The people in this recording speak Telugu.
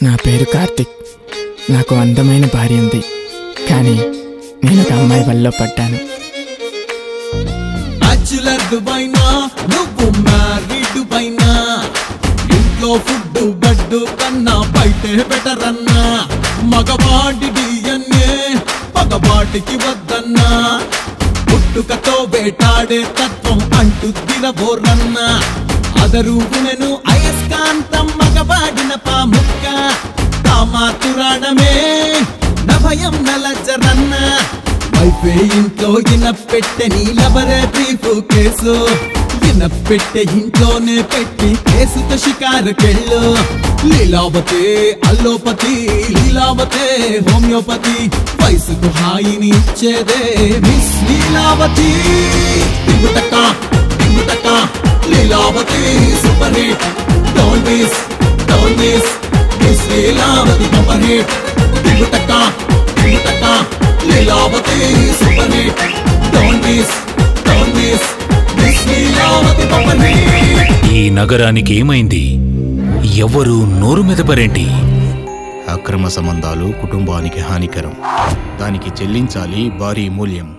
నా పేరు కార్తిక్. నాకు అందమైన భార్య ఉంది, కానీ నేను ఒక అమ్మాయి వల్ల పడ్డాను. నువ్వు మ్యారీడ్ పైనా ఇంట్లో ఫుడ్ బెడ్ కన్నా బయటే బెటర్ అన్నా. మగవాడి డిఎన్ఏ మగవాడికి వద్దన్నా. పుట్టుకతో వేటాడే తత్వం అంటూ తినబోరన్నా. అదరు నేను అయస్కాంతం మగవాడిన పాముక్క. కామాతురాడమే నభయం నలజరన్నా. వైఫే ఇంట్లో పెట్టె నీలబరే బ్రీఫ్ కేసు. పెట్టె ఇంట్లోనే పెట్టి కేసుతో షికారుకెళ్ళు. లీలావతే అల్లోపతి, లీలావతే హోమియోపతి. వయసుకు హాయిని ఇచ్చేదే మిస్ లీలావతి. టింగుటక టింగుటక Leelavathi super hit. Don't miss miss Leelavathi bumper hit. టింగుటక టింగుటక Leelavathi super hit. Don't miss miss Leelavathi bumper hit. ఈ నగరానికి ఏమైంది? ఎవరు నోరు మెదపరేంటి? అక్రమ సంబంధాలు కుటుంబానికి హానికరం. దానికి చెల్లించాలి భారీ మూల్యం.